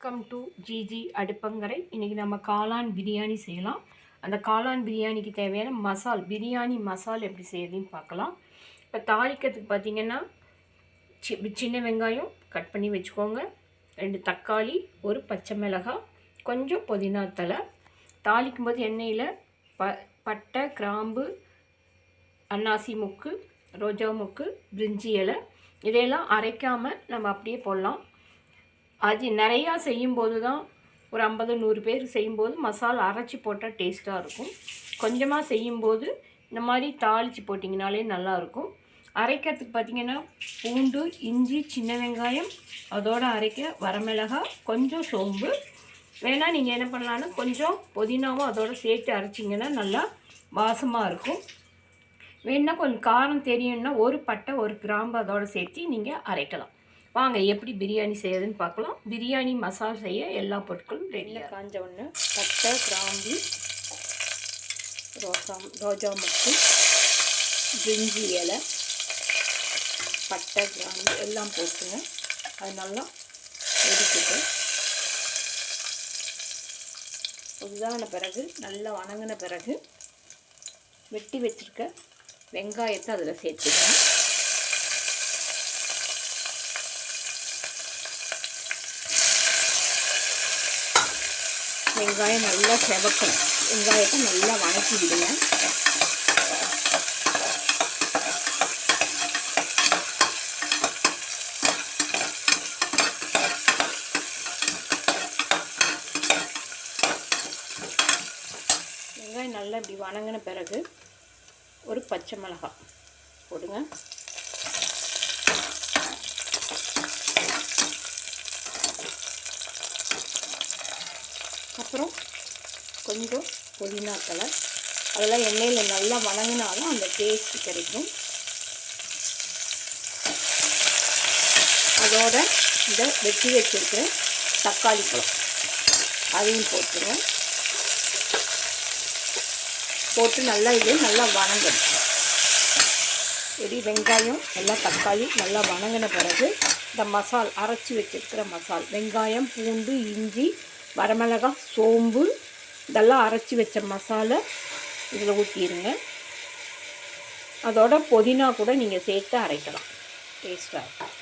Welcome to GG அடுப்பங்கரை. இன்றைக்கி நம்ம காளான் பிரியாணி செய்யலாம். அந்த காளான் பிரியாணிக்கு தேவையான பிரியாணி மசால் எப்படி செய்யறதுன்னு பார்க்கலாம். இப்போ தாளிக்கிறதுக்கு பார்த்திங்கன்னா சின்ன வெங்காயம் கட் பண்ணி வச்சுக்கோங்க, 2 தக்காளி, ஒரு பச்சை மிளகாய், கொஞ்சம் புதினா தழை. தாளிக்கும் போது எண்ணெயில் பட்டை, கிராம்பு, அன்னாசி மொக்கு, ரோஜா மொக்கு, பிரிஞ்சி இலை இதையெல்லாம் அரைக்காமல் நம்ம அப்படியே போடலாம். அது நிறையா செய்யும்போது தான், ஒரு 50-100 பேர் செய்யும்போது மசாலா அரைச்சி போட்டால் டேஸ்ட்டாக இருக்கும். கொஞ்சமாக செய்யும்போது இந்த மாதிரி தாளித்து போட்டிங்கனாலே நல்லாயிருக்கும். அரைக்கிறதுக்கு பார்த்திங்கன்னா பூண்டு, இஞ்சி, சின்ன வெங்காயம், அதோடு அரைக்க வரமிளகாய், கொஞ்சம் சோம்பு. வேணால் நீங்கள் என்ன பண்ணலான்னா கொஞ்சம் புதினாவும் அதோடு சேர்த்து அரைச்சிங்கன்னா நல்லா வாசமாக இருக்கும். வேணால் கொஞ்சம் காரம் தெரியும்னா ஒரு பட்டை, ஒரு கிராம்பு அதோடு சேர்த்து நீங்கள் அரைக்கலாம். வாங்க எப்படி பிரியாணி செய்யறதுன்னு பார்க்கலாம். பிரியாணி மசாலா செய்ய எல்லா பொருட்களும் ரெடியாக காஞ்ச ஒன்று பட்டை, கிராம்பு, ரோஜா மொக்கு, பிரிஞ்சி இலை, பட்டை, கிராம்பு எல்லாம் போட்டுங்க. அது நல்லா வெடிக்கிட்டு இதான பிறகு நல்லா வணங்கின பிறகு வெட்டி வச்சுருக்க வெங்காயத்தை அதில் சேர்த்துக்கணும். வெங்காயம் நல்லா செவக்கணும். வெங்காயத்தை நல்லா வணக்கி விடுங்க. வெங்காயம் நல்லா இப்படி வணங்கின பிறகு ஒரு பச்சை மிளகாய் போடுங்க. அப்புறம் கொஞ்சம் புதினா தழை. அதெல்லாம் எண்ணெயில் நல்லா வணங்கினாலும் அந்த டேஸ்ட் கிடைக்கும். அதோட இந்த வெட்டி வச்சுருக்கிற தக்காளி பழம் அதையும் போட்டுருங்க. போட்டு நல்லா இது நல்லா வணங்கணும். வெங்காயம் எல்லாம் தக்காளி நல்லா வணங்கின பிறகு இந்த மசால் அரைச்சி வச்சுருக்கிற மசால் வெங்காயம், பூண்டு, இஞ்சி, வரமிளகாய், சோம்பு இதெல்லாம் அரைச்சி வச்ச மசாலா இதில் ஊற்றிடுங்க. அதோட புதினா கூட நீங்கள் சேர்த்து அரைக்கலாம், டேஸ்ட்டாக இருக்கும்.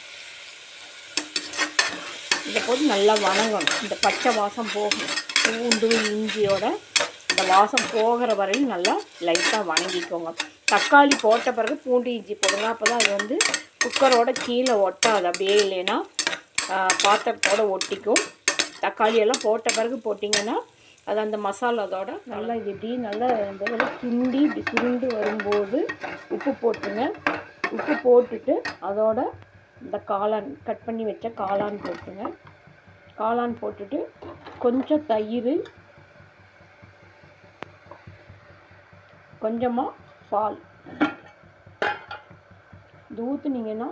இதை போட்டு நல்லா வணங்கணும். இந்த பச்சை வாசம் போகணும். பூண்டு இஞ்சியோட இந்த வாசம் போகிற வரையும் நல்லா லைட்டாக வணங்கிக்கோங்க. தக்காளி போட்ட பிறகு பூண்டு இஞ்சி போடுங்க. அப்போ தான் அது வந்து குக்கரோட கீழே ஒட்டாது. அப்படியே இல்லைன்னா பாத்திரத்தோடு ஒட்டிக்கும். தக்காளியெல்லாம் போட்ட பிறகு போட்டிங்கன்னா அது அந்த மசாலாதோட நல்லா இது இப்படி நல்லா இந்த கிண்டி இப்படி சுருண்டு வரும்போது உப்பு போட்டுருங்க. உப்பு போட்டுட்டு அதோட இந்த காளான் கட் பண்ணி வச்ச காளான் போட்டுருங்க. காளான் போட்டுட்டு கொஞ்சம் தயிர், கொஞ்சமாக பால் இது ஊற்றுனீங்கன்னா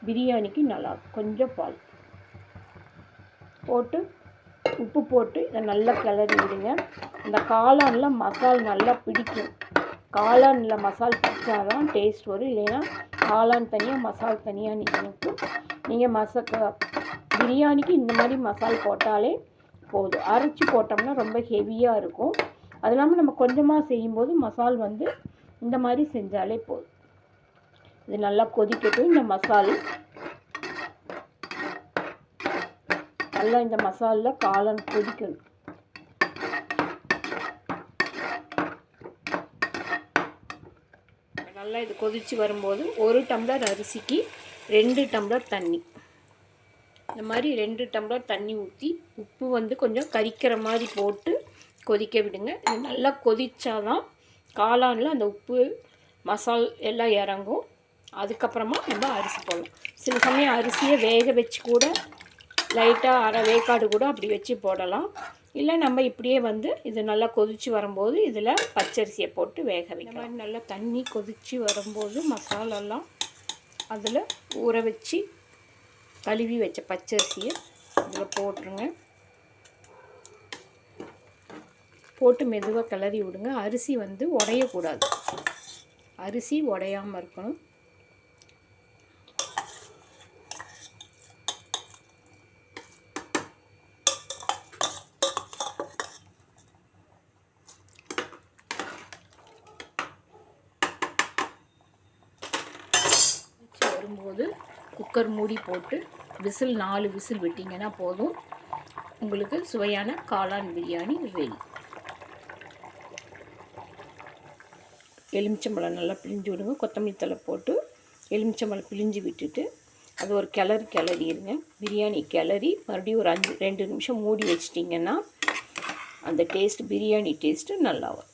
பிரியாணிக்கு நல்லா கொஞ்சம் பால் போட்டு உப்பு போட்டு இதை நல்லா கிளறி விடுங்க. இந்த காளானில் மசால் நல்லா பிடிக்கும். காளானில் மசால் பிடிச்சாதான் டேஸ்ட் வரும். இல்லைன்னா காளான் தனியாக மசால் தனியாக நிற்கும். நீங்கள் பிரியாணிக்கு இந்த மாதிரி மசால் போட்டாலே போதும். அரைச்சி போட்டோம்னா ரொம்ப ஹெவியாக இருக்கும். அது இல்லாமல் நம்ம கொஞ்சமாக செய்யும்போது மசால் வந்து இந்த மாதிரி செஞ்சாலே போதும். இது நல்லா கொதிக்கட்டும். இந்த மசால் நல்லா இந்த மசாலில் காளான் கொதிக்கணும். நல்லா இது கொதித்து வரும்போது 1 டம்ளர் அரிசிக்கு 2 டம்ளர் தண்ணி, இந்த மாதிரி 2 டம்ளர் தண்ணி ஊற்றி உப்பு வந்து கொஞ்சம் கரிக்கிற மாதிரி போட்டு கொதிக்க விடுங்க. இது நல்லா கொதித்தாதான் காளானில் அந்த உப்பு மசால் எல்லாம் இறங்கும். அதுக்கப்புறமா நம்ம அரிசி போடலாம். சில சமயம் அரிசியை வேக வச்சு கூட லைட்டாக அரை வேக்காடு கூட அப்படி வச்சு போடலாம். இல்லை நம்ம இப்படியே வந்து இது நல்லா கொதித்து வரும்போது இதில் பச்சரிசியை போட்டு வேக வைக்கலாம். இந்த மாதிரி நல்லா தண்ணி கொதித்து வரும்போது மசாலெல்லாம் அதில் ஊற வச்சு கழுவி வச்ச பச்சரிசியை இதில் போட்டுருங்க. போட்டு மெதுவாக கிளறி விடுங்க. அரிசி வந்து உடையக்கூடாது. அரிசி உடையாமல் இருக்கணும். வரும்போது குக்கர் மூடி போட்டு விசில் 4 விசில் விட்டிங்கன்னா போதும், உங்களுக்கு சுவையான காளான் பிரியாணி ரெடி. எலுமிச்சம்பழம் நல்லா பிழிஞ்சு விடுங்க. கொத்தமல்லி தழை போட்டு எலுமிச்சம்பழம் பிழிஞ்சு விட்டுட்டு அது ஒரு கிளறிடுங்க. பிரியாணி கிளறி மறுபடியும் ஒரு 2 நிமிஷம் மூடி வச்சிட்டிங்கன்னா அந்த பிரியாணி டேஸ்ட்டு நல்லா வரும்.